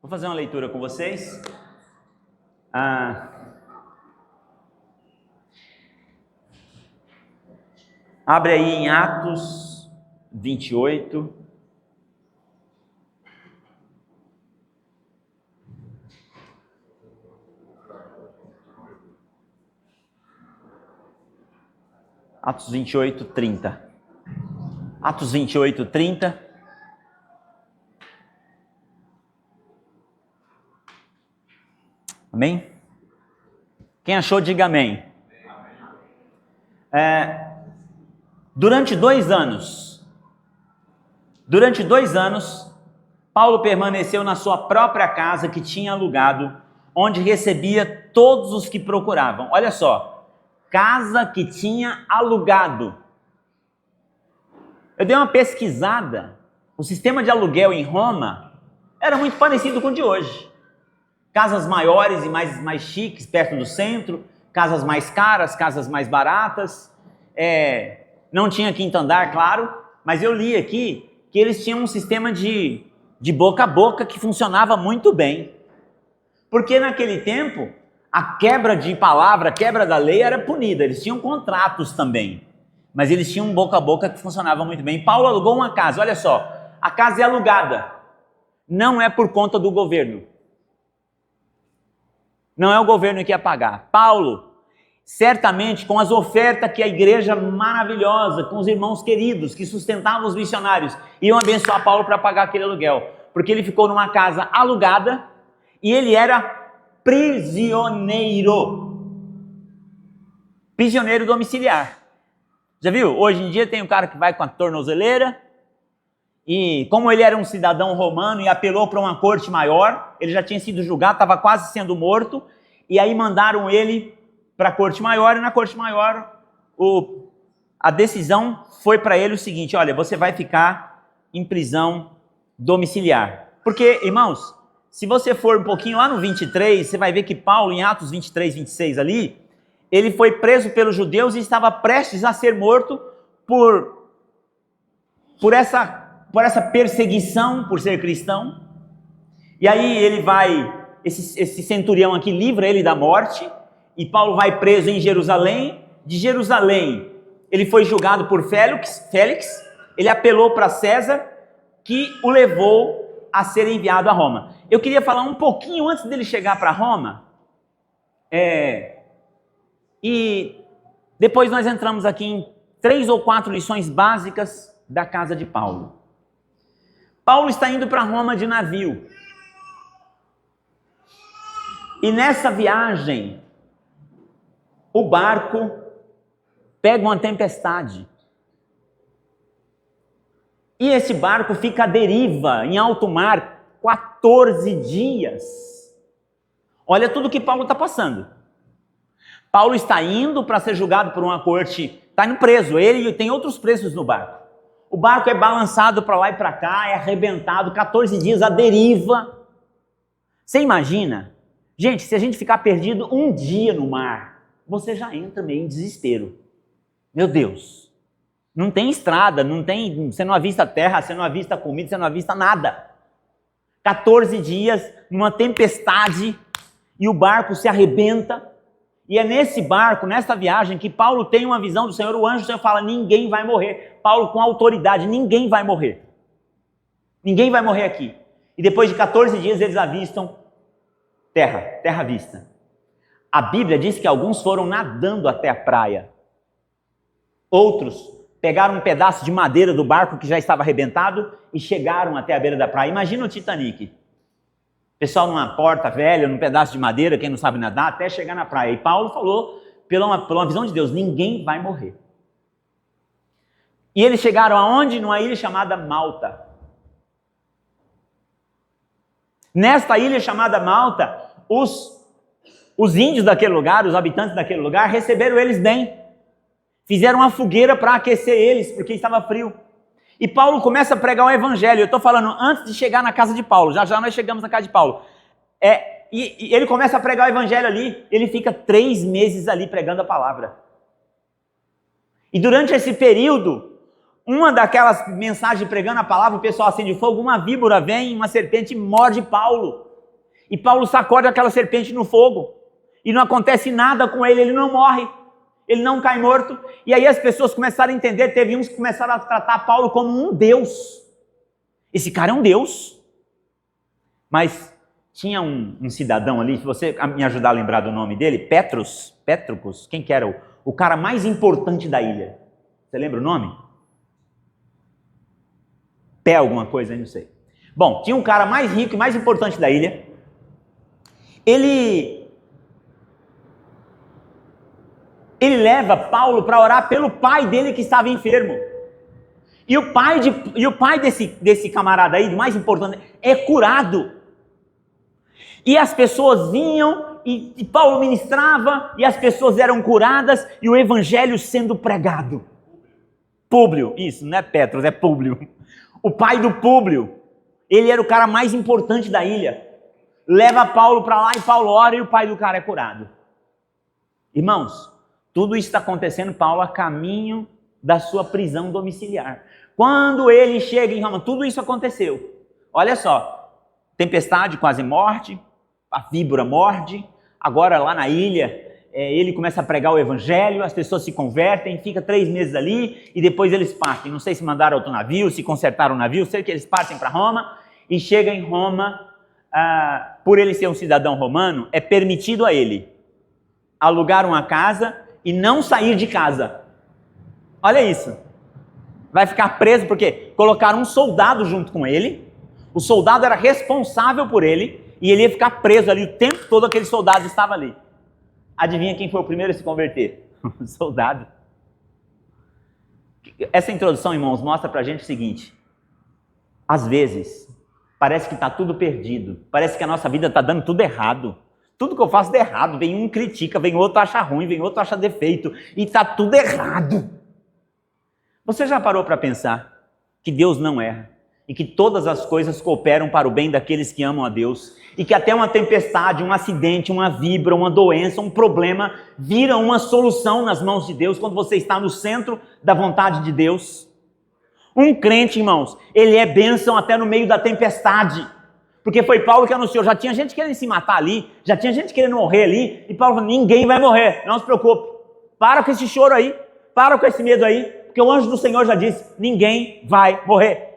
Vou fazer uma leitura com vocês. Abre aí em Atos 28. Atos 28, 30. Atos 28, 30. Amém? Quem achou, diga amém. Durante 2 anos, Paulo permaneceu na sua própria casa que tinha alugado, onde recebia todos os que procuravam. Olha só, casa que tinha alugado. Eu dei uma pesquisada, o sistema de aluguel em Roma era muito parecido com o de hoje. Casas maiores e mais chiques, perto do centro, casas mais caras, casas mais baratas. Não tinha quinto andar, claro, mas eu li aqui que eles tinham um sistema de boca a boca que funcionava muito bem. Porque naquele tempo, a quebra de palavra, a quebra da lei era punida. Eles tinham contratos também, mas eles tinham um boca a boca que funcionava muito bem. Paulo alugou uma casa, olha só, a casa é alugada, não é por conta do governo. Não é o governo que ia pagar. Paulo, certamente com as ofertas que a igreja maravilhosa, com os irmãos queridos que sustentavam os missionários, iam abençoar Paulo para pagar aquele aluguel. Porque ele ficou numa casa alugada e ele era prisioneiro. Prisioneiro domiciliar. Já viu? Hoje em dia tem um cara que vai com a tornozeleira e como ele era um cidadão romano e apelou para uma corte maior, ele já tinha sido julgado, estava quase sendo morto, e aí mandaram ele para a corte maior, e na corte maior a decisão foi para ele o seguinte: olha, você vai ficar em prisão domiciliar. Porque, irmãos, se você for um pouquinho lá no 23, você vai ver que Paulo, em Atos 23, 26 ali, ele foi preso pelos judeus e estava prestes a ser morto por essa perseguição por ser cristão. E aí ele vai, esse centurião aqui livra ele da morte, e Paulo vai preso em Jerusalém. De Jerusalém ele foi julgado por Félix, ele apelou para César, que o levou a ser enviado a Roma. Eu queria falar um pouquinho antes dele chegar para Roma, e depois nós entramos aqui em 3 ou 4 lições básicas da casa de Paulo. Paulo está indo para Roma de navio. E nessa viagem, o barco pega uma tempestade. E esse barco fica à deriva, em alto mar, 14 dias. Olha tudo que Paulo está passando. Paulo está indo para ser julgado por uma corte, está indo preso, ele e tem outros presos no barco. O barco é balançado para lá e para cá, é arrebentado, 14 dias à deriva. Você imagina? Gente, se a gente ficar perdido um dia no mar, você já entra meio em desespero. Meu Deus, não tem estrada, você não avista terra, você não avista comida, você não avista nada. 14 dias numa tempestade e o barco se arrebenta. E é nesse barco, nessa viagem, que Paulo tem uma visão do Senhor. O anjo do Senhor fala: ninguém vai morrer. Paulo, com autoridade: ninguém vai morrer. Ninguém vai morrer aqui. E depois de 14 dias eles avistam terra à vista. A Bíblia diz que alguns foram nadando até a praia. Outros pegaram um pedaço de madeira do barco que já estava arrebentado e chegaram até a beira da praia. Imagina o Titanic. Pessoal numa porta velha, num pedaço de madeira, quem não sabe nadar, até chegar na praia. E Paulo falou, pela uma visão de Deus: ninguém vai morrer. E eles chegaram aonde? Numa ilha chamada Malta. Nesta ilha chamada Malta, os índios daquele lugar, os habitantes daquele lugar, receberam eles bem. Fizeram uma fogueira para aquecer eles, porque estava frio. E Paulo começa a pregar o evangelho. Eu estou falando antes de chegar na casa de Paulo. Já nós chegamos na casa de Paulo. E ele começa a pregar o evangelho ali. Ele fica 3 meses ali pregando a palavra. E durante esse período, uma daquelas mensagens pregando a palavra, o pessoal acende fogo, uma víbora vem, uma serpente morde Paulo. E Paulo sacode aquela serpente no fogo. E não acontece nada com ele, ele não morre. Ele não cai morto. E aí as pessoas começaram a entender, teve uns que começaram a tratar Paulo como um deus. Esse cara é um deus. Mas tinha um cidadão ali, se você me ajudar a lembrar do nome dele, Petrus, quem que era o cara mais importante da ilha? Você lembra o nome? Pé alguma coisa, não sei. Bom, tinha um cara mais rico e mais importante da ilha. Ele leva Paulo para orar pelo pai dele que estava enfermo. E o pai desse camarada aí, do mais importante, é curado. E as pessoas vinham e Paulo ministrava e as pessoas eram curadas e o evangelho sendo pregado. Públio, isso, não é Petros, é Públio. O pai do Públio, ele era o cara mais importante da ilha. Leva Paulo para lá e Paulo ora e o pai do cara é curado. Irmãos, tudo isso está acontecendo, Paulo, a caminho da sua prisão domiciliar. Quando ele chega em Roma, tudo isso aconteceu. Olha só, tempestade, quase morte, a víbora morde, agora lá na ilha, ele começa a pregar o evangelho, as pessoas se convertem, fica 3 meses ali e depois eles partem. Não sei se mandaram outro navio, se consertaram o navio, sei que eles partem para Roma e chega em Roma, por ele ser um cidadão romano, é permitido a ele alugar uma casa e não sair de casa. Olha isso. Vai ficar preso porque colocaram um soldado junto com ele, o soldado era responsável por ele e ele ia ficar preso ali o tempo todo, aquele soldado estava ali. Adivinha quem foi o primeiro a se converter? O soldado. Essa introdução, irmãos, mostra pra gente o seguinte: às vezes, parece que está tudo perdido, parece que a nossa vida está dando tudo errado. Tudo que eu faço dá errado, vem um critica, vem outro acha ruim, vem outro acha defeito, e está tudo errado. Você já parou para pensar que Deus não erra, e que todas as coisas cooperam para o bem daqueles que amam a Deus, e que até uma tempestade, um acidente, uma víbora, uma doença, um problema, vira uma solução nas mãos de Deus, quando você está no centro da vontade de Deus? Um crente, irmãos, ele é bênção até no meio da tempestade. Porque foi Paulo que anunciou, já tinha gente querendo se matar ali, já tinha gente querendo morrer ali, e Paulo falou, ninguém vai morrer, não se preocupe, para com esse choro aí, para com esse medo aí, porque o anjo do Senhor já disse, ninguém vai morrer.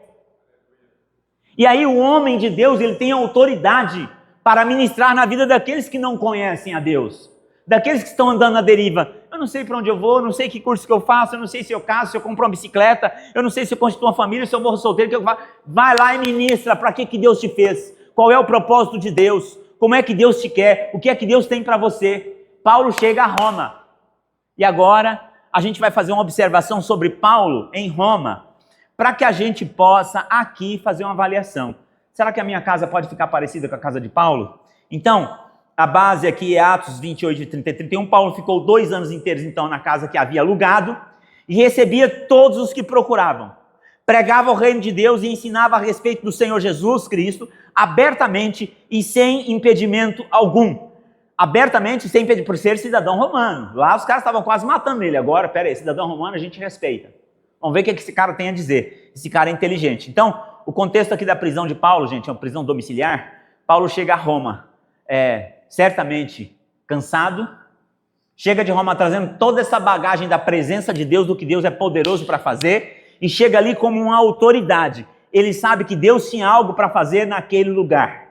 E aí o homem de Deus, ele tem autoridade para ministrar na vida daqueles que não conhecem a Deus, daqueles que estão andando na deriva. Eu não sei para onde eu vou, eu não sei que curso que eu faço, eu não sei se eu caso, se eu compro uma bicicleta, eu não sei se eu constituo uma família, se eu morro solteiro, que eu faço. Vai lá e ministra para que Deus te fez, qual é o propósito de Deus, como é que Deus te quer, o que é que Deus tem para você. Paulo chega a Roma. E agora a gente vai fazer uma observação sobre Paulo em Roma, para que a gente possa aqui fazer uma avaliação. Será que a minha casa pode ficar parecida com a casa de Paulo? Então, a base aqui é Atos 28, 30 e 31. Paulo ficou 2 anos inteiros, então, na casa que havia alugado e recebia todos os que procuravam. Pregava o reino de Deus e ensinava a respeito do Senhor Jesus Cristo, abertamente e sem impedimento algum. Abertamente e sem impedimento, por ser cidadão romano. Lá os caras estavam quase matando ele. Agora, peraí, cidadão romano a gente respeita. Vamos ver o que esse cara tem a dizer. Esse cara é inteligente. Então, o contexto aqui da prisão de Paulo, gente, é uma prisão domiciliar. Paulo chega a Roma, certamente cansado, chega de Roma trazendo toda essa bagagem da presença de Deus, do que Deus é poderoso para fazer, e chega ali como uma autoridade. Ele sabe que Deus tinha algo para fazer naquele lugar.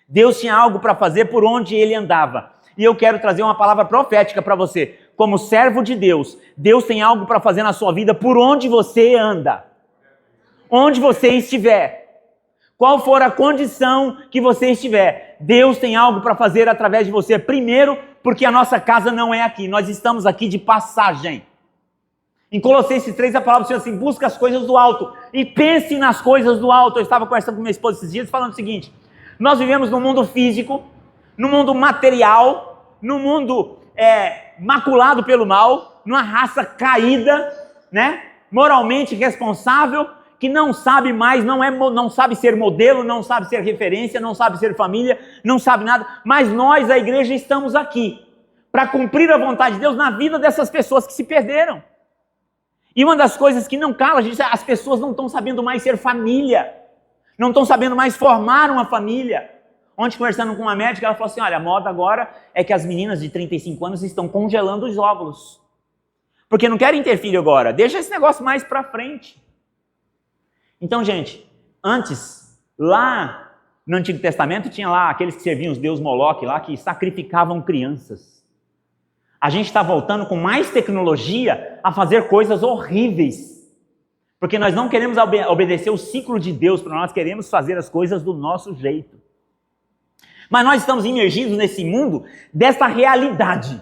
Deus tinha algo para fazer por onde ele andava. E eu quero trazer uma palavra profética para você. Como servo de Deus, Deus tem algo para fazer na sua vida por onde você anda. Onde você estiver. Qual for a condição que você estiver, Deus tem algo para fazer através de você. Primeiro, porque a nossa casa não é aqui. Nós estamos aqui de passagem. Em Colossenses 3, a palavra diz assim, busca as coisas do alto e pense nas coisas do alto. Eu estava conversando com minha esposa esses dias falando o seguinte, nós vivemos num mundo físico, num mundo material, num mundo maculado pelo mal, numa raça caída, né? Moralmente responsável, que não sabe mais, não sabe ser modelo, não sabe ser referência, não sabe ser família, não sabe nada, mas nós, a igreja, estamos aqui para cumprir a vontade de Deus na vida dessas pessoas que se perderam. E uma das coisas que não cala, gente, as pessoas não estão sabendo mais ser família, não estão sabendo mais formar uma família. Ontem, conversando com uma médica, ela falou assim, olha, a moda agora é que as meninas de 35 anos estão congelando os óvulos. Porque não querem ter filho agora. Deixa esse negócio mais pra frente. Então, gente, antes, lá no Antigo Testamento, tinha lá aqueles que serviam os deuses Moloque lá, que sacrificavam crianças. A gente está voltando com mais tecnologia a fazer coisas horríveis. Porque nós não queremos obedecer o ciclo de Deus, para nós queremos fazer as coisas do nosso jeito. Mas nós estamos imergidos nesse mundo dessa realidade.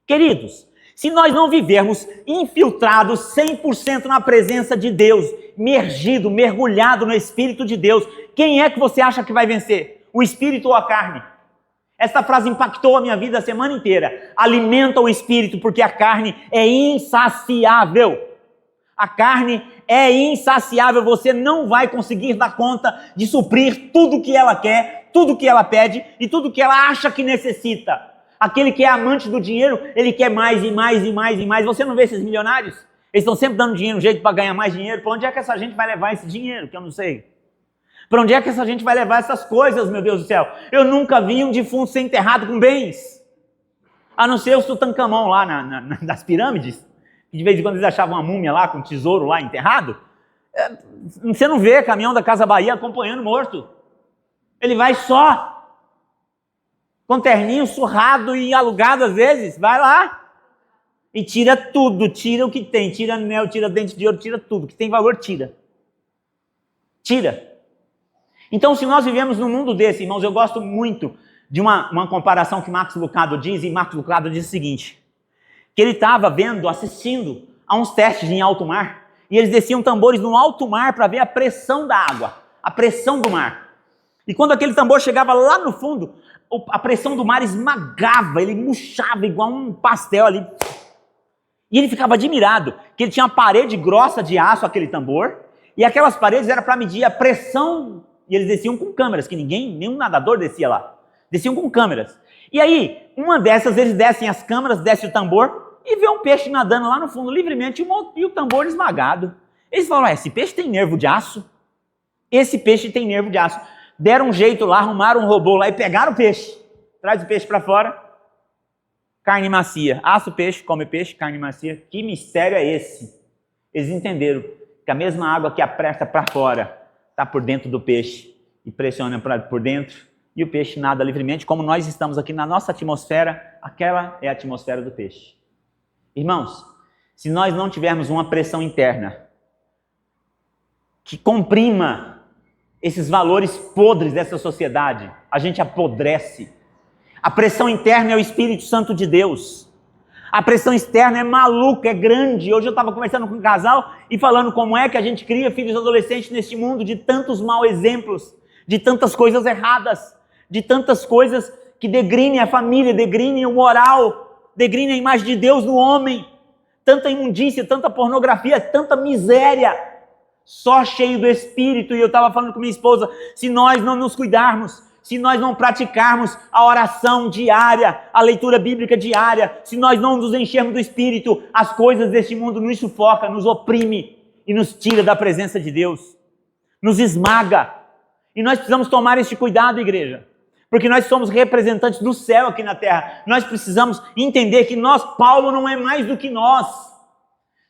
Queridos, se nós não vivermos infiltrados 100% na presença de Deus, mergulhado no Espírito de Deus, quem é que você acha que vai vencer? O Espírito ou a carne? Essa frase impactou a minha vida a semana inteira. Alimenta o Espírito, porque a carne é insaciável. A carne é insaciável, você não vai conseguir dar conta de suprir tudo o que ela quer, tudo o que ela pede e tudo o que ela acha que necessita. Aquele que é amante do dinheiro, ele quer mais e mais e mais e mais. Você não vê esses milionários? Eles estão sempre dando dinheiro, um jeito para ganhar mais dinheiro. Para onde é que essa gente vai levar esse dinheiro? Que eu não sei. Para onde é que essa gente vai levar essas coisas, meu Deus do céu? Eu nunca vi um defunto ser enterrado com bens. A não ser o Tutancâmon lá nas pirâmides. De vez em quando eles achavam uma múmia lá, com um tesouro lá enterrado. Você não vê caminhão da Casa Bahia acompanhando morto. Ele vai só, com terninho surrado e alugado às vezes, vai lá e tira tudo, tira o que tem, tira anel, tira dente de ouro, tira tudo, que tem valor, tira. Tira. Então, se nós vivemos num mundo desse, irmãos, eu gosto muito de uma comparação que Max Lucado diz, e Max Lucado diz o seguinte, que ele estava assistindo a uns testes em alto mar, e eles desciam tambores no alto mar para ver a pressão da água, a pressão do mar. E quando aquele tambor chegava lá no fundo, a pressão do mar esmagava, ele murchava igual um pastel ali. E ele ficava admirado, que ele tinha uma parede grossa de aço, aquele tambor, e aquelas paredes eram para medir a pressão, e eles desciam com câmeras, que nenhum nadador descia lá. Desciam com câmeras. E aí, uma dessas, eles descem as câmeras, descem o tambor, e vê um peixe nadando lá no fundo livremente, e o tambor esmagado. Eles falam, esse peixe tem nervo de aço? Esse peixe tem nervo de aço. Deram um jeito lá, arrumaram um robô lá e pegaram o peixe. Traz o peixe para fora. Carne macia. Assa o peixe, come peixe, carne macia. Que mistério é esse? Eles entenderam que a mesma água que apresta para fora está por dentro do peixe e pressiona por dentro. E o peixe nada livremente, como nós estamos aqui na nossa atmosfera, aquela é a atmosfera do peixe. Irmãos, se nós não tivermos uma pressão interna que comprima esses valores podres dessa sociedade, a gente apodrece. A pressão interna é o Espírito Santo de Deus. A pressão externa é maluca, é grande. Hoje eu estava conversando com um casal e falando como é que a gente cria filhos adolescentes neste mundo de tantos maus exemplos, de tantas coisas erradas, de tantas coisas que degrinem a família, degrinem o moral, degrinem a imagem de Deus no homem. Tanta imundícia, tanta pornografia, tanta miséria. Só cheio do Espírito. E eu estava falando com minha esposa, se nós não nos cuidarmos, se nós não praticarmos a oração diária, a leitura bíblica diária, se nós não nos enchermos do Espírito, as coisas deste mundo nos sufoca, nos oprime e nos tira da presença de Deus, nos esmaga. E nós precisamos tomar este cuidado, igreja, porque nós somos representantes do céu aqui na terra. Nós precisamos entender que Paulo não é mais do que nós.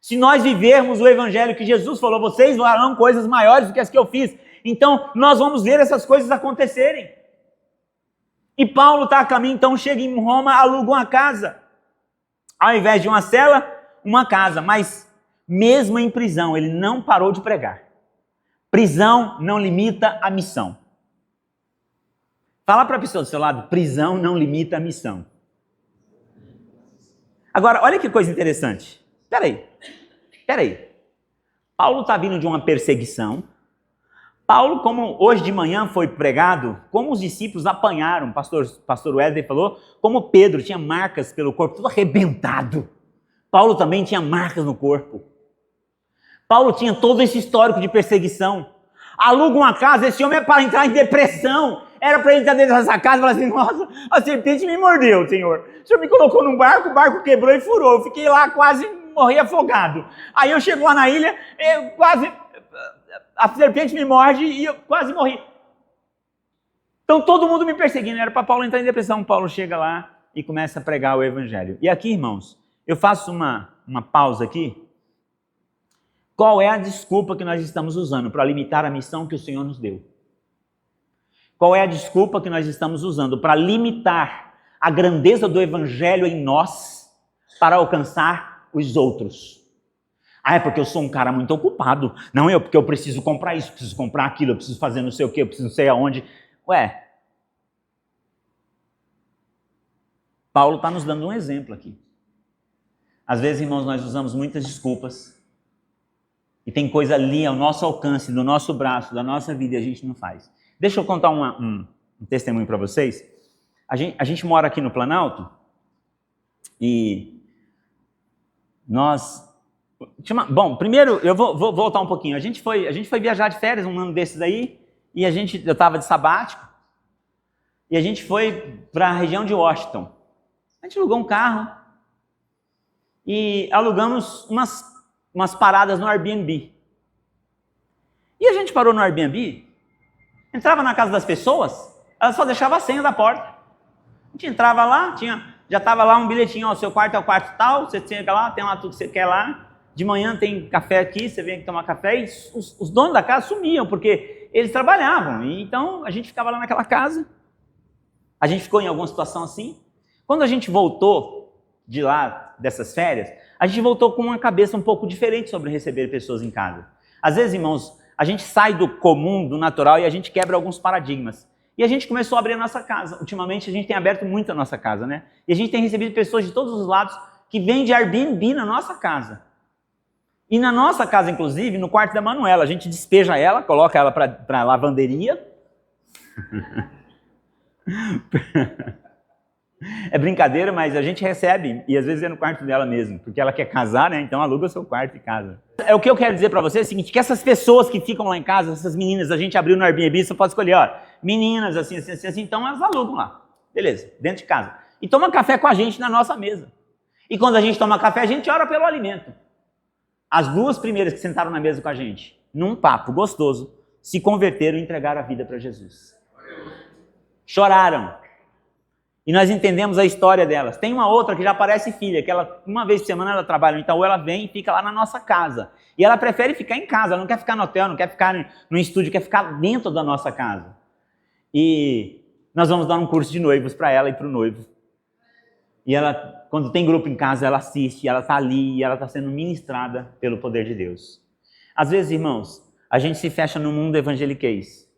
Se nós vivermos o evangelho que Jesus falou, vocês farão coisas maiores do que as que eu fiz. Então, nós vamos ver essas coisas acontecerem. E Paulo está a caminho, então chega em Roma, aluga uma casa. Ao invés de uma cela, uma casa. Mas, mesmo em prisão, ele não parou de pregar. Prisão não limita a missão. Fala para a pessoa do seu lado, prisão não limita a missão. Agora, olha que coisa interessante. Espera aí. Paulo está vindo de uma perseguição. Paulo, como hoje de manhã foi pregado, como os discípulos apanharam, pastor Wesley falou, como Pedro tinha marcas pelo corpo, tudo arrebentado. Paulo também tinha marcas no corpo. Paulo tinha todo esse histórico de perseguição. Aluga uma casa, esse homem é para entrar em depressão. Era para ele estar dentro dessa casa e falar assim, nossa, a serpente me mordeu, Senhor. O Senhor me colocou num barco, o barco quebrou e furou. Eu fiquei lá, quase morri afogado. Aí eu chego lá na ilha, a serpente me morde e eu quase morri. Então todo mundo me perseguindo, era para Paulo entrar em depressão. Paulo chega lá e começa a pregar o evangelho. E aqui, irmãos, eu faço uma pausa aqui. Qual é a desculpa que nós estamos usando para limitar a missão que o Senhor nos deu? Qual é a desculpa que nós estamos usando para limitar a grandeza do evangelho em nós para alcançar os outros? Ah, é porque eu sou um cara muito ocupado. Não, porque eu preciso comprar isso, preciso comprar aquilo, eu preciso fazer não sei o quê, eu preciso não sei aonde. Ué, Paulo está nos dando um exemplo aqui. Às vezes, irmãos, nós usamos muitas desculpas e tem coisa ali ao nosso alcance, no nosso braço, da nossa vida e a gente não faz. Deixa eu contar um testemunho para vocês. A gente mora aqui no Planalto e nós... Bom, primeiro eu vou voltar um pouquinho. A gente foi viajar de férias um ano desses aí e eu estava de sabático e a gente foi para a região de Washington. A gente alugou um carro e alugamos umas paradas no Airbnb. E a gente parou no Airbnb, entrava na casa das pessoas, ela só deixava a senha da porta. A gente entrava lá, já estava lá um bilhetinho, ó, seu quarto é o quarto tal, você chega lá, tem lá tudo que você quer lá. De manhã tem café aqui, você vem aqui tomar café. E os donos da casa sumiam, porque eles trabalhavam. E então a gente ficava lá naquela casa. A gente ficou em alguma situação assim. Quando a gente voltou de lá, dessas férias, a gente voltou com uma cabeça um pouco diferente sobre receber pessoas em casa. Às vezes, irmãos, a gente sai do comum, do natural, e a gente quebra alguns paradigmas. E a gente começou a abrir a nossa casa. Ultimamente, a gente tem aberto muito a nossa casa, né? E a gente tem recebido pessoas de todos os lados que vêm de Airbnb na nossa casa. E na nossa casa, inclusive, no quarto da Manuela, a gente despeja ela, coloca ela para lavanderia. É brincadeira, mas a gente recebe, e às vezes é no quarto dela mesmo, porque ela quer casar, né? Então aluga o seu quarto e casa. É o que eu quero dizer para você é o seguinte, que essas pessoas que ficam lá em casa, essas meninas, a gente abriu no Airbnb, você pode escolher, ó, meninas assim, então elas alugam lá. Beleza, dentro de casa. E toma café com a gente na nossa mesa. E quando a gente toma café, a gente ora pelo alimento. As duas primeiras que sentaram na mesa com a gente, num papo gostoso, se converteram e entregaram a vida para Jesus. Choraram. E nós entendemos a história delas. Tem uma outra que já parece filha, que ela, uma vez por semana ela trabalha no Itaú, ela vem e fica lá na nossa casa. E ela prefere ficar em casa, ela não quer ficar no hotel, não quer ficar no estúdio, quer ficar dentro da nossa casa. E nós vamos dar um curso de noivos para ela e para o noivo. E ela, quando tem grupo em casa, ela assiste, ela está ali, e ela está sendo ministrada pelo poder de Deus. Às vezes, irmãos, a gente se fecha no mundo evangeliquez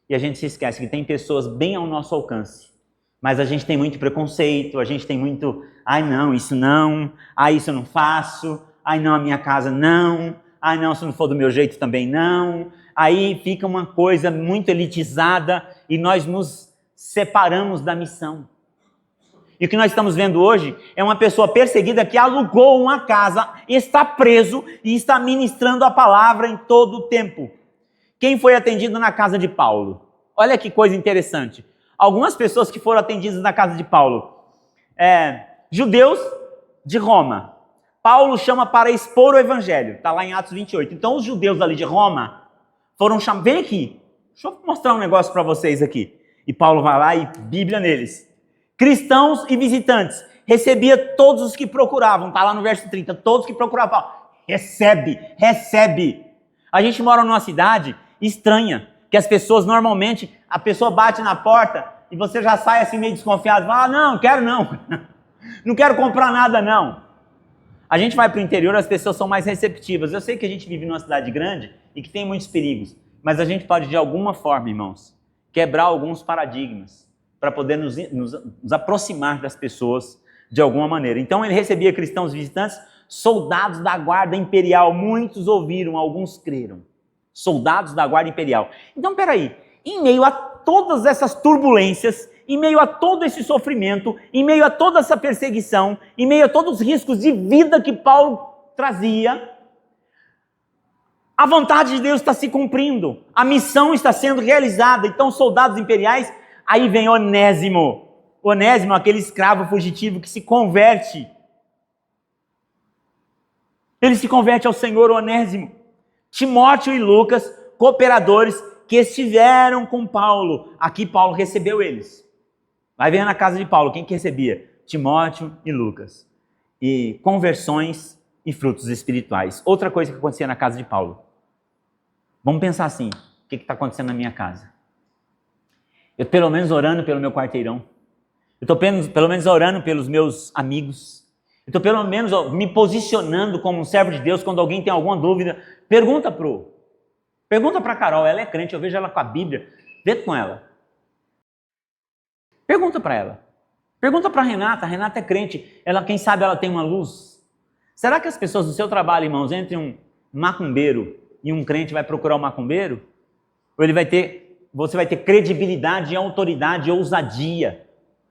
e a gente se esquece que tem pessoas bem ao nosso alcance, mas a gente tem muito preconceito, a gente tem muito, ai não, isso eu não faço, ai não, a minha casa não, ai não, se não for do meu jeito também não. Aí fica uma coisa muito elitizada e nós nos separamos da missão. E o que nós estamos vendo hoje é uma pessoa perseguida que alugou uma casa, está preso e está ministrando a palavra em todo o tempo. Quem foi atendido na casa de Paulo? Olha que coisa interessante. Algumas pessoas que foram atendidas na casa de Paulo, judeus de Roma. Paulo chama para expor o evangelho, está lá em Atos 28. Então os judeus ali de Roma foram chamados, vem aqui, deixa eu mostrar um negócio para vocês aqui. E Paulo vai lá e Bíblia neles. Cristãos e visitantes, recebia todos os que procuravam, está lá no verso 30, todos que procuravam, recebe. A gente mora numa cidade estranha, que as pessoas normalmente, a pessoa bate na porta e você já sai assim meio desconfiado, fala, não quero comprar nada não. A gente vai para o interior, as pessoas são mais receptivas. Eu sei que a gente vive numa cidade grande e que tem muitos perigos, mas a gente pode de alguma forma, irmãos, quebrar alguns paradigmas, para poder nos aproximar das pessoas de alguma maneira. Então ele recebia cristãos visitantes, soldados da guarda imperial, muitos ouviram, alguns creram. Soldados da guarda imperial. Então peraí, em meio a todas essas turbulências, em meio a todo esse sofrimento, em meio a toda essa perseguição, em meio a todos os riscos de vida que Paulo trazia, a vontade de Deus está se cumprindo, a missão está sendo realizada. Então soldados imperiais. Aí vem Onésimo, aquele escravo fugitivo que se converte. Ele se converte ao Senhor, Onésimo. Timóteo e Lucas, cooperadores, que estiveram com Paulo. Aqui Paulo recebeu eles. Vai ver na casa de Paulo, quem que recebia? Timóteo e Lucas. E conversões e frutos espirituais. Outra coisa que acontecia na casa de Paulo. Vamos pensar assim, o que está acontecendo na minha casa? Eu estou pelo menos orando pelo meu quarteirão. Eu estou pelo menos orando pelos meus amigos. Eu estou pelo menos me posicionando como um servo de Deus. Quando alguém tem alguma dúvida, pergunta para a Carol, ela é crente, eu vejo ela com a Bíblia, vê com ela. Pergunta para ela. Pergunta para a Renata é crente, ela, quem sabe ela tem uma luz. Será que as pessoas do seu trabalho, irmãos, entre um macumbeiro e um crente vai procurar o macumbeiro? Ou você vai ter credibilidade, autoridade e ousadia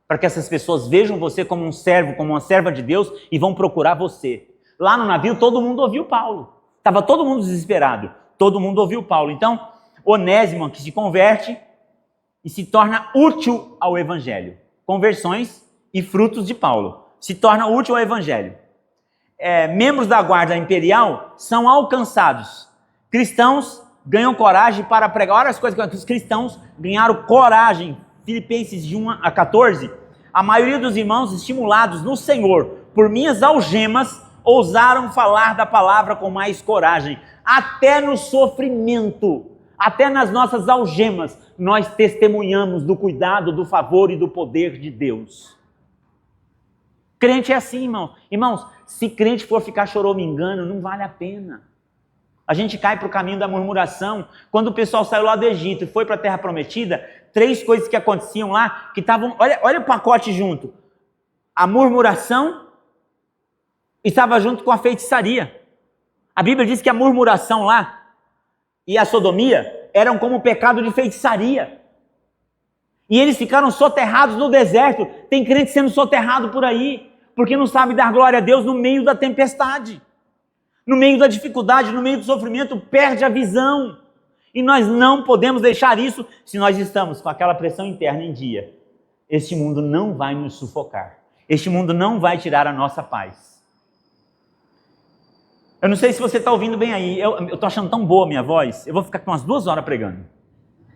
para que essas pessoas vejam você como um servo, como uma serva de Deus e vão procurar você. Lá no navio todo mundo ouviu Paulo. Estava todo mundo desesperado. Todo mundo ouviu Paulo. Então, Onésimo que se converte e se torna útil ao evangelho. Conversões e frutos de Paulo. Se torna útil ao evangelho. Membros da guarda imperial são alcançados. Cristãos ganham coragem para pregar. Olha as coisas que os cristãos ganharam coragem. Filipenses de 1 a 14. A maioria dos irmãos, estimulados no Senhor por minhas algemas, ousaram falar da palavra com mais coragem. Até no sofrimento, até nas nossas algemas, nós testemunhamos do cuidado, do favor e do poder de Deus. Crente é assim, irmão. Irmãos, se crente for ficar choramingando, não vale a pena. A gente cai para o caminho da murmuração. Quando o pessoal saiu lá do Egito e foi para a Terra Prometida, 3 coisas que aconteciam lá, que estavam, olha o pacote junto. A murmuração estava junto com a feitiçaria. A Bíblia diz que a murmuração lá e a sodomia eram como o pecado de feitiçaria. E eles ficaram soterrados no deserto. Tem crente sendo soterrado por aí, porque não sabe dar glória a Deus no meio da tempestade. No meio da dificuldade, no meio do sofrimento, perde a visão. E nós não podemos deixar isso se nós estamos com aquela pressão interna em dia. Este mundo não vai nos sufocar. Este mundo não vai tirar a nossa paz. Eu não sei se você está ouvindo bem aí. Eu estou achando tão boa a minha voz. Eu vou ficar com umas 2 horas pregando.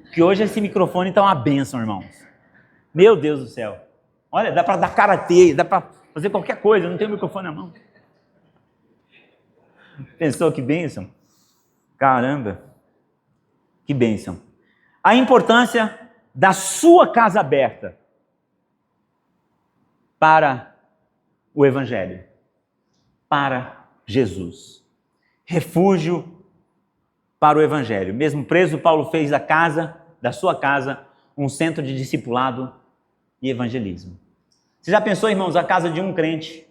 Porque hoje esse microfone está uma bênção, irmãos. Meu Deus do céu. Olha, dá para dar karatê, dá para fazer qualquer coisa. Eu não tenho microfone na mão. Pensou que bênção? Caramba, que bênção. A importância da sua casa aberta para o Evangelho, para Jesus. Refúgio para o Evangelho. Mesmo preso, Paulo fez da sua casa, um centro de discipulado e evangelismo. Você já pensou, irmãos, a casa de um crente,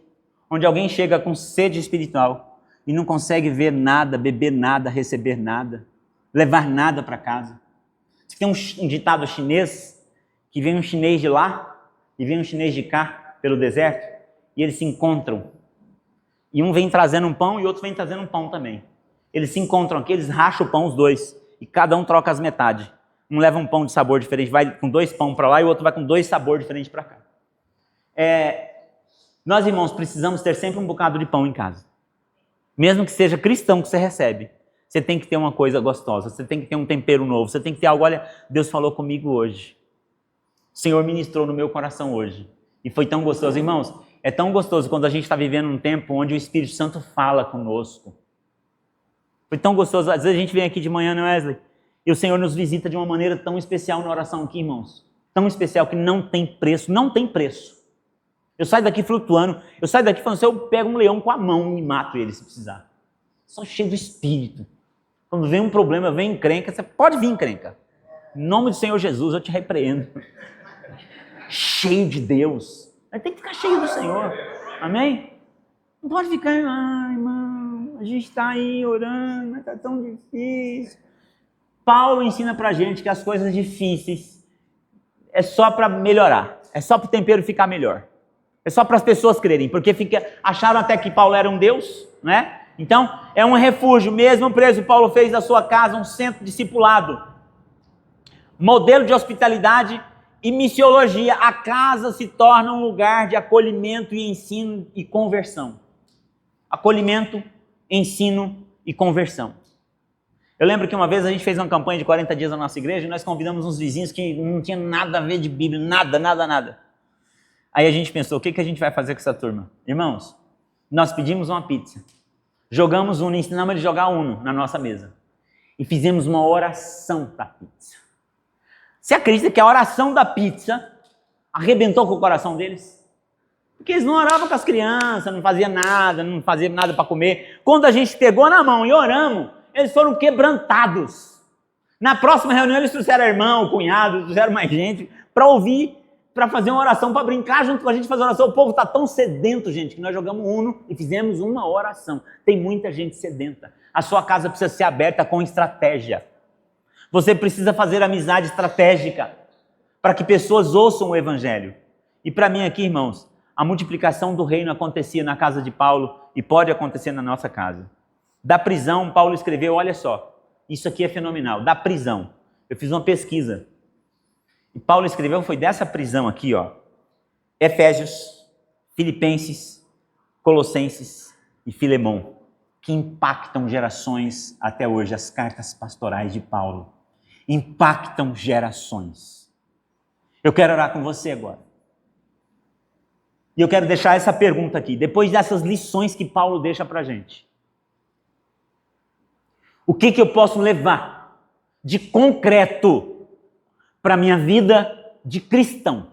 onde alguém chega com sede espiritual, e não consegue ver nada, beber nada, receber nada, levar nada para casa. Tem um ditado chinês, que vem um chinês de lá e vem um chinês de cá, pelo deserto, e eles se encontram. E um vem trazendo um pão e outro vem trazendo um pão também. Eles se encontram aqui, eles racham o pão os dois, e cada um troca as metades. Um leva um pão de sabor diferente, vai com 2 pão para lá, e o outro vai com 2 sabores diferentes para cá. Nós, irmãos, precisamos ter sempre um bocado de pão em casa. Mesmo que seja cristão que você recebe, você tem que ter uma coisa gostosa, você tem que ter um tempero novo, você tem que ter algo, olha, Deus falou comigo hoje. O Senhor ministrou no meu coração hoje. E foi tão gostoso. Irmãos, é tão gostoso quando a gente está vivendo um tempo onde o Espírito Santo fala conosco. Foi tão gostoso. Às vezes a gente vem aqui de manhã, né, Wesley? E o Senhor nos visita de uma maneira tão especial na oração aqui, irmãos. Tão especial que não tem preço, não tem preço. Eu saio daqui flutuando, eu saio daqui falando, se eu pego um leão com a mão e mato ele se precisar. Só cheio do Espírito. Quando vem um problema, vem encrenca, você pode vir encrenca. Em nome do Senhor Jesus, eu te repreendo. Cheio de Deus. Mas tem que ficar cheio do Senhor. Amém? Não pode ficar, irmão, a gente está aí orando, mas está tão difícil. Paulo ensina pra gente que as coisas difíceis é só para melhorar. É só para o tempero ficar melhor. É só para as pessoas crerem, porque acharam até que Paulo era um Deus, né? Então, é um refúgio. Mesmo preso, Paulo fez da sua casa um centro discipulado. Modelo de hospitalidade e missiologia. A casa se torna um lugar de acolhimento e ensino e conversão. Acolhimento, ensino e conversão. Eu lembro que uma vez a gente fez uma campanha de 40 dias na nossa igreja e nós convidamos uns vizinhos que não tinham nada a ver de Bíblia, nada. Aí a gente pensou, o que a gente vai fazer com essa turma? Irmãos, nós pedimos uma pizza, jogamos Uno, ensinamos eles a jogar Uno na nossa mesa e fizemos uma oração para a pizza. Você acredita que a oração da pizza arrebentou com o coração deles? Porque eles não oravam com as crianças, não faziam nada para comer. Quando a gente pegou na mão e oramos, eles foram quebrantados. Na próxima reunião eles trouxeram irmão, cunhado, trouxeram mais gente para ouvir, para fazer uma oração, para brincar junto com a gente, fazer oração. O povo está tão sedento, gente, que nós jogamos Uno e fizemos uma oração. Tem muita gente sedenta. A sua casa precisa ser aberta com estratégia. Você precisa fazer amizade estratégica para que pessoas ouçam o evangelho. E para mim aqui, irmãos, a multiplicação do reino acontecia na casa de Paulo e pode acontecer na nossa casa. Da prisão, Paulo escreveu, olha só, isso aqui é fenomenal, da prisão. Eu fiz uma pesquisa. E Paulo escreveu, foi dessa prisão aqui, ó, Efésios, Filipenses, Colossenses e Filemão, que impactam gerações até hoje. As cartas pastorais de Paulo impactam gerações. Eu quero orar com você agora. E eu quero deixar essa pergunta aqui, depois dessas lições que Paulo deixa pra gente. O que eu posso levar de concreto para a minha vida de cristão,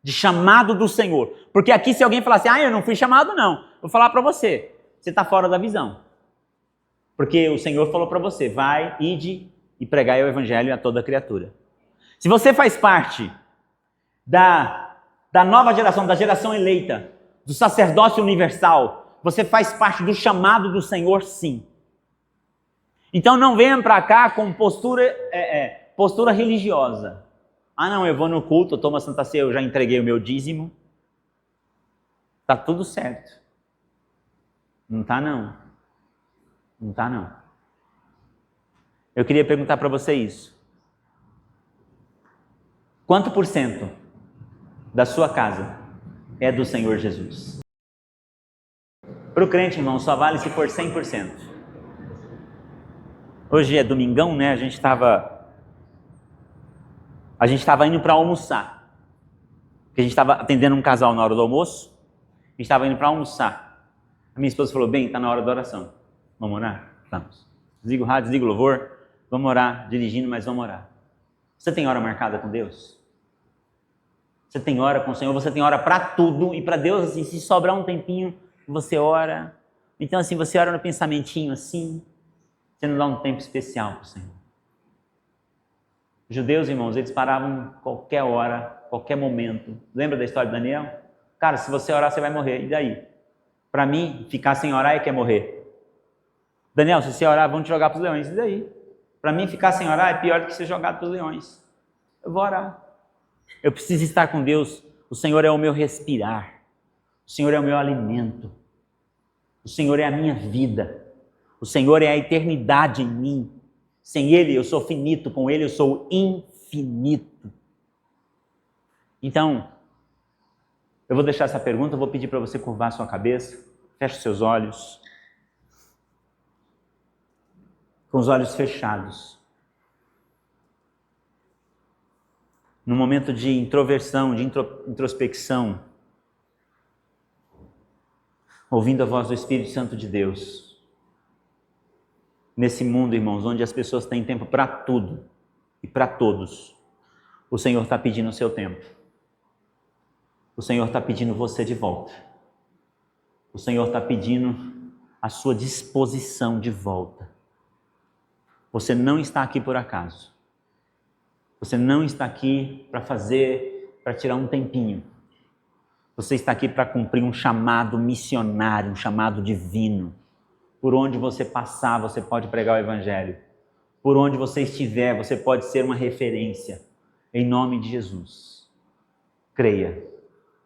de chamado do Senhor? Porque aqui se alguém falar assim, eu não fui chamado não, vou falar para você, você está fora da visão. Porque o Senhor falou para você, vai, ide e pregai o evangelho a toda criatura. Se você faz parte da nova geração, da geração eleita, do sacerdócio universal, você faz parte do chamado do Senhor, sim. Então não venha para cá com postura religiosa. Não, eu vou no culto, eu tomo a Santa Ceia, eu já entreguei o meu dízimo. Tá tudo certo. Não tá não. Não tá não. Eu queria perguntar para você isso. Quanto por cento da sua casa é do Senhor Jesus? Para o crente, irmão, só vale se for 100%. Hoje é domingão, né? A gente estava indo para almoçar. Porque a gente estava atendendo um casal na hora do almoço. A gente estava indo para almoçar. A minha esposa falou, bem, está na hora da oração. Vamos orar? Vamos. Desliga o rádio, desliga o louvor. Vamos orar, dirigindo, mas vamos orar. Você tem hora marcada com Deus? Você tem hora com o Senhor? Você tem hora para tudo? E para Deus, assim, se sobrar um tempinho, você ora. Então, assim, você ora no pensamentinho, assim. Você não dá um tempo especial para o Senhor. Os judeus, irmãos, eles paravam qualquer hora, qualquer momento. Lembra da história de Daniel? Cara, se você orar, você vai morrer. E daí? Para mim, ficar sem orar é que é morrer. Daniel, se você orar, vão te jogar para os leões. E daí? Para mim, ficar sem orar é pior do que ser jogado para os leões. Eu vou orar. Eu preciso estar com Deus. O Senhor é o meu respirar. O Senhor é o meu alimento. O Senhor é a minha vida. O Senhor é a eternidade em mim. Sem Ele eu sou finito, com Ele eu sou infinito. Então, eu vou deixar essa pergunta, eu vou pedir para você curvar sua cabeça, feche seus olhos, com os olhos fechados. Num momento de introversão, de introspecção, ouvindo a voz do Espírito Santo de Deus. Nesse mundo, irmãos, onde as pessoas têm tempo para tudo e para todos, o Senhor está pedindo o seu tempo. O Senhor está pedindo você de volta. O Senhor está pedindo a sua disposição de volta. Você não está aqui por acaso. Você não está aqui para tirar um tempinho. Você está aqui para cumprir um chamado missionário, um chamado divino. Por onde você passar, você pode pregar o Evangelho. Por onde você estiver, você pode ser uma referência. Em nome de Jesus. Creia.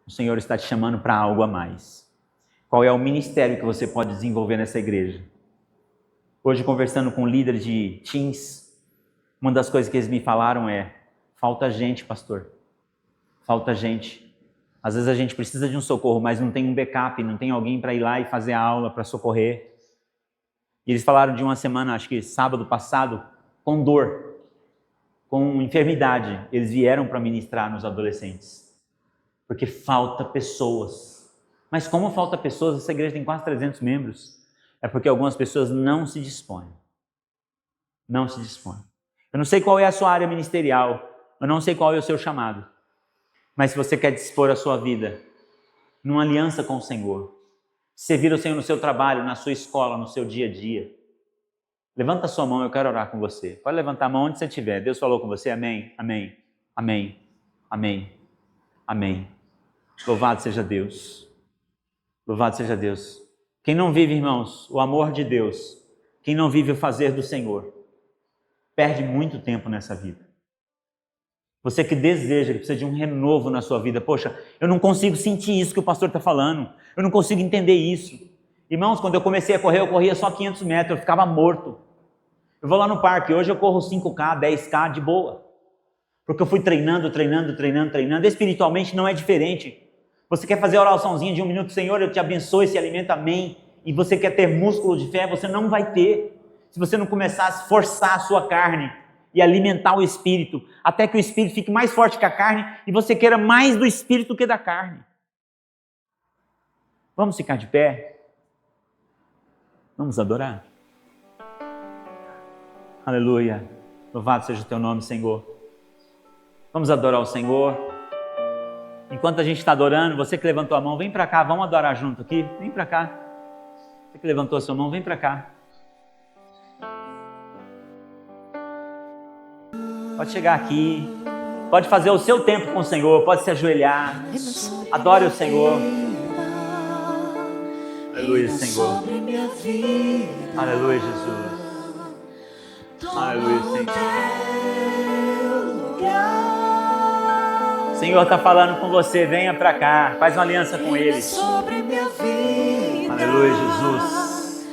O Senhor está te chamando para algo a mais. Qual é o ministério que você pode desenvolver nessa igreja? Hoje, conversando com líderes de teens, uma das coisas que eles me falaram é: falta gente, pastor. Falta gente. Às vezes a gente precisa de um socorro, mas não tem um backup, não tem alguém para ir lá e fazer a aula para socorrer. E eles falaram de uma semana, acho que sábado passado, com dor, com enfermidade. Eles vieram para ministrar nos adolescentes. Porque falta pessoas. Mas como falta pessoas, essa igreja tem quase 300 membros. É porque algumas pessoas não se dispõem. Não se dispõem. Eu não sei qual é a sua área ministerial. Eu não sei qual é o seu chamado. Mas se você quer dispor a sua vida numa aliança com o Senhor, servir o Senhor no seu trabalho, na sua escola, no seu dia a dia, levanta a sua mão, eu quero orar com você. Pode levantar a mão onde você estiver. Deus falou com você, amém, amém, amém, amém, amém. Louvado seja Deus. Louvado seja Deus. Quem não vive, irmãos, o amor de Deus, quem não vive o fazer do Senhor, perde muito tempo nessa vida. Você que deseja, que precisa de um renovo na sua vida. Poxa, eu não consigo sentir isso que o pastor está falando. Eu não consigo entender isso. Irmãos, quando eu comecei a correr, eu corria só 500 metros, eu ficava morto. Eu vou lá no parque, hoje eu corro 5K, 10K de boa. Porque eu fui treinando. Espiritualmente não é diferente. Você quer fazer a oraçãozinha de 1 minuto, Senhor, eu te abençoo, esse alimento, amém. E você quer ter músculo de fé, você não vai ter. Se você não começar a esforçar a sua carne e alimentar o Espírito, até que o Espírito fique mais forte que a carne e você queira mais do Espírito do que da carne. Vamos ficar de pé? Vamos adorar? Aleluia. Louvado seja o teu nome, Senhor. Vamos adorar o Senhor. Enquanto a gente está adorando, você que levantou a mão, vem para cá, vamos adorar junto aqui. Vem para cá. Você que levantou a sua mão, vem para cá. Pode chegar aqui, pode fazer o seu tempo com o Senhor, pode se ajoelhar, adore o Senhor. Aleluia, Senhor. Aleluia, Jesus. Aleluia, Senhor. O Senhor está falando com você, venha para cá, faz uma aliança com Ele. Aleluia, Jesus.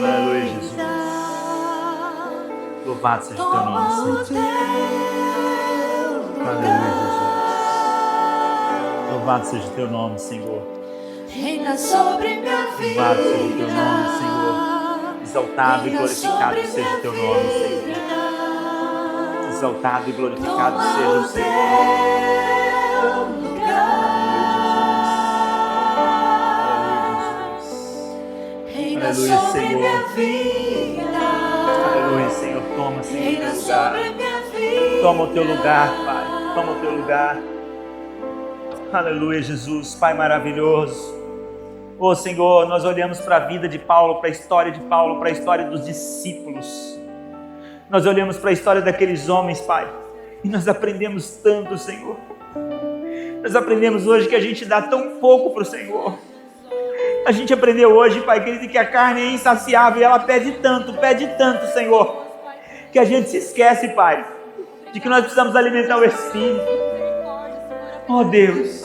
Aleluia, Jesus. Louvado seja o teu nome, Senhor. Aleluia, Jesus. Louvado seja o teu nome, Senhor. Louvado seja o teu nome, Senhor. Exaltado e glorificado seja o teu nome, Senhor. Exaltado e glorificado seja o Senhor. Aleluia, Senhor. Aleluia, Senhor. Toma, Senhor, o teu lugar. Toma o teu lugar, Pai. Toma o teu lugar. Aleluia, Jesus. Pai maravilhoso. Ô, Senhor, nós olhamos para a vida de Paulo, para a história de Paulo, para a história dos discípulos. Nós olhamos para a história daqueles homens, Pai, e nós aprendemos tanto, Senhor. Nós aprendemos hoje que a gente dá tão pouco para o Senhor. A gente aprendeu hoje, Pai querido, que a carne é insaciável e ela pede tanto, Senhor, que a gente se esquece, Pai, de que nós precisamos alimentar o Espírito. Oh, Deus,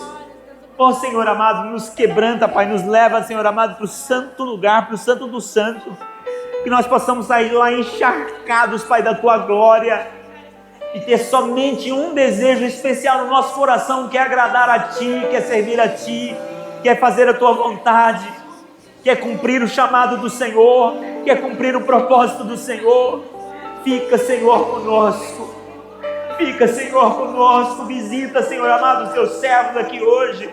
oh, Senhor amado, nos quebranta, Pai, nos leva, Senhor amado, para o santo lugar, para o santo do santo, que nós possamos sair lá encharcados, Pai, da Tua glória e ter somente um desejo especial no nosso coração, que é agradar a Ti, que é servir a Ti, quer fazer a Tua vontade, quer cumprir o chamado do Senhor, quer cumprir o propósito do Senhor. Fica, Senhor, conosco. Fica, Senhor, conosco. Visita, Senhor amado, os Teus servos aqui hoje.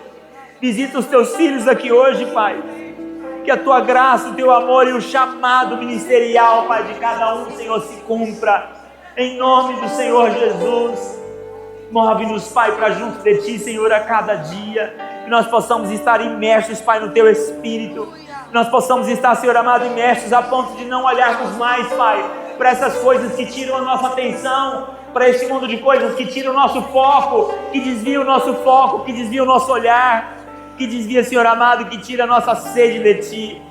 Visita os Teus filhos aqui hoje, Pai. Que a Tua graça, o Teu amor e o chamado ministerial, Pai, de cada um, Senhor, se cumpra. Em nome do Senhor Jesus. Move-nos, Pai, para junto de Ti, Senhor, a cada dia. Que nós possamos estar imersos, Pai, no Teu Espírito. Que nós possamos estar, Senhor amado, imersos a ponto de não olharmos mais, Pai, para essas coisas que tiram a nossa atenção, para esse mundo de coisas que tiram o nosso foco, que desvia o nosso foco, que desvia o nosso olhar, que desvia, Senhor amado, que tira a nossa sede de Ti.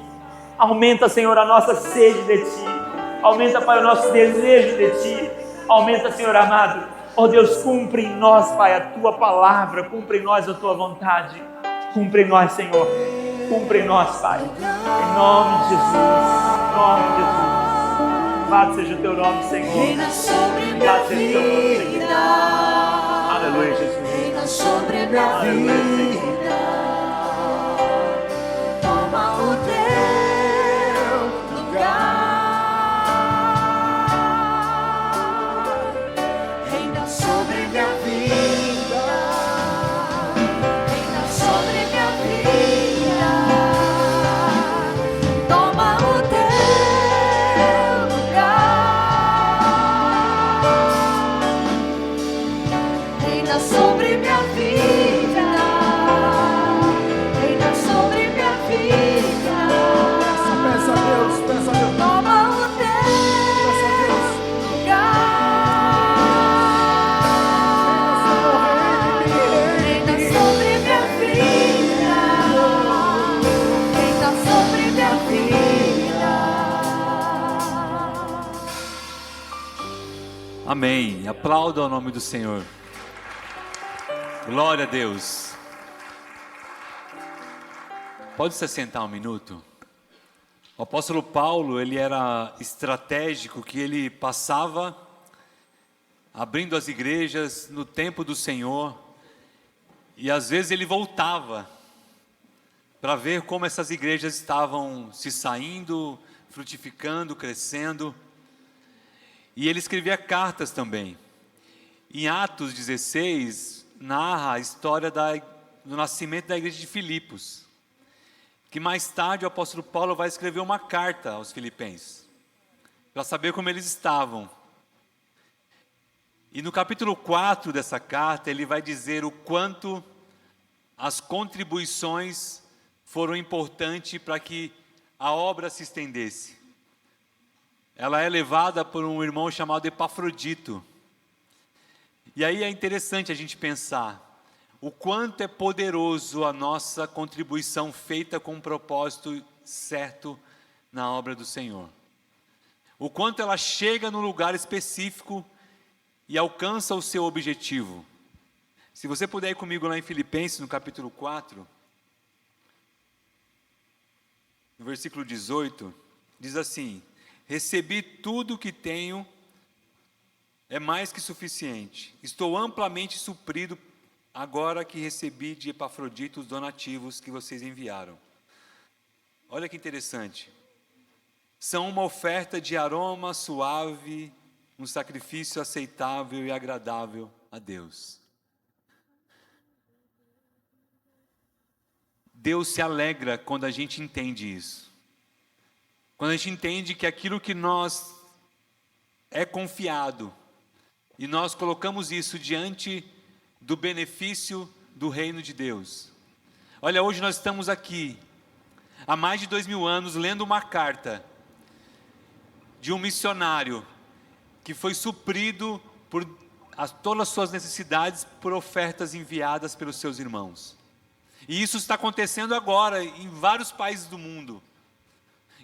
Aumenta, Senhor, a nossa sede de Ti. Aumenta, Pai, o nosso desejo de Ti. Aumenta, Senhor amado. Oh Deus, cumpre em nós, Pai, a Tua palavra, cumpre em nós a Tua vontade, cumpre em nós, Senhor, cumpre em nós, Pai, em nome de Jesus, em nome de Jesus. Louvado seja o Teu nome, Senhor. Louvado seja o Teu nome, Senhor. Aleluia, Jesus. Aleluia, Senhor. Toma o Teu reina sobre minha vida, reina sobre minha vida. Peça a Deus, peça a Deus. Toma o teu lugar, reina sobre minha vida, reina sobre minha vida. Amém. Aplauda o nome do Senhor. Glória a Deus. Pode se sentar um minuto? O apóstolo Paulo, ele era estratégico, que ele passava abrindo as igrejas no tempo do Senhor, e às vezes ele voltava para ver como essas igrejas estavam se saindo, frutificando, crescendo. E ele escrevia cartas também. Em Atos 16, narra a história do nascimento da igreja de Filipos, que mais tarde o apóstolo Paulo vai escrever uma carta aos filipenses, para saber como eles estavam. E no capítulo 4 dessa carta, ele vai dizer o quanto as contribuições foram importantes para que a obra se estendesse. Ela é levada por um irmão chamado Epafrodito. E aí é interessante a gente pensar o quanto é poderoso a nossa contribuição feita com um propósito certo na obra do Senhor. O quanto ela chega no lugar específico e alcança o seu objetivo. Se você puder ir comigo lá em Filipenses, no capítulo 4, no versículo 18, diz assim: recebi tudo o que tenho, é mais que suficiente. Estou amplamente suprido agora que recebi de Epafrodito os donativos que vocês enviaram. Olha que interessante. São uma oferta de aroma suave, um sacrifício aceitável e agradável a Deus. Deus se alegra quando a gente entende isso. Quando a gente entende que aquilo que nós é confiado, e nós colocamos isso diante do benefício do reino de Deus. Olha, hoje nós estamos aqui, há mais de 2000 anos, lendo uma carta de um missionário que foi suprido por todas as suas necessidades por ofertas enviadas pelos seus irmãos. E isso está acontecendo agora em vários países do mundo.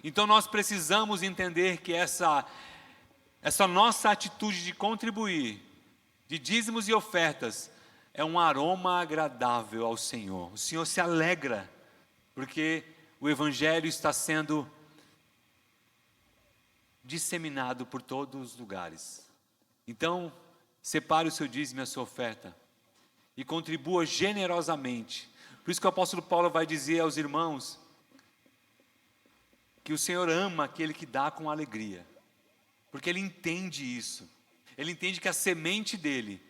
Então nós precisamos entender que essa nossa atitude de contribuir, de dízimos e ofertas, é um aroma agradável ao Senhor. O Senhor se alegra, porque o Evangelho está sendo disseminado por todos os lugares. Então, separe o seu dízimo e a sua oferta, e contribua generosamente. Por isso que o apóstolo Paulo vai dizer aos irmãos, que o Senhor ama aquele que dá com alegria, porque Ele entende isso. Ele entende que a semente dele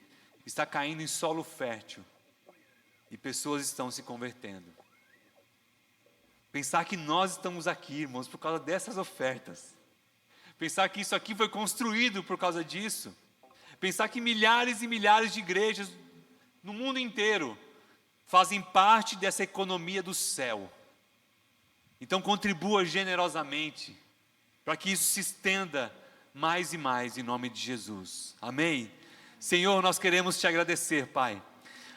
está caindo em solo fértil e pessoas estão se convertendo. Pensar que nós estamos aqui, irmãos, por causa dessas ofertas. Pensar que isso aqui foi construído por causa disso. Pensar que milhares e milhares de igrejas no mundo inteiro fazem parte dessa economia do céu. Então contribua generosamente, para que isso se estenda mais e mais em nome de Jesus. Amém? Senhor, nós queremos te agradecer, Pai,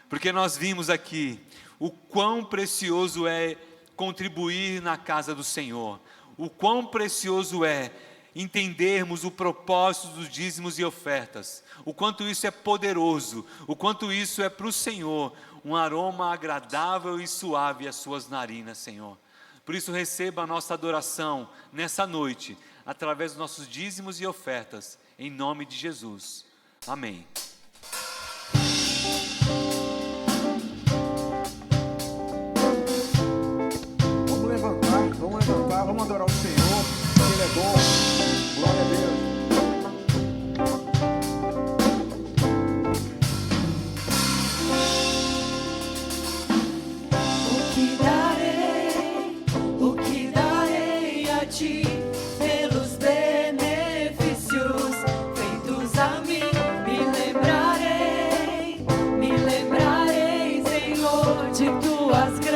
porque nós vimos aqui o quão precioso é contribuir na casa do Senhor, o quão precioso é entendermos o propósito dos dízimos e ofertas, o quanto isso é poderoso, o quanto isso é para o Senhor um aroma agradável e suave às suas narinas, Senhor. Por isso receba a nossa adoração nessa noite, através dos nossos dízimos e ofertas, em nome de Jesus. Amém. Vamos levantar, vamos adorar o Senhor, porque Ele é bom. Glória a Deus. O que darei a ti pelos benefícios feitos a mim? Me lembrarei de tuas graças.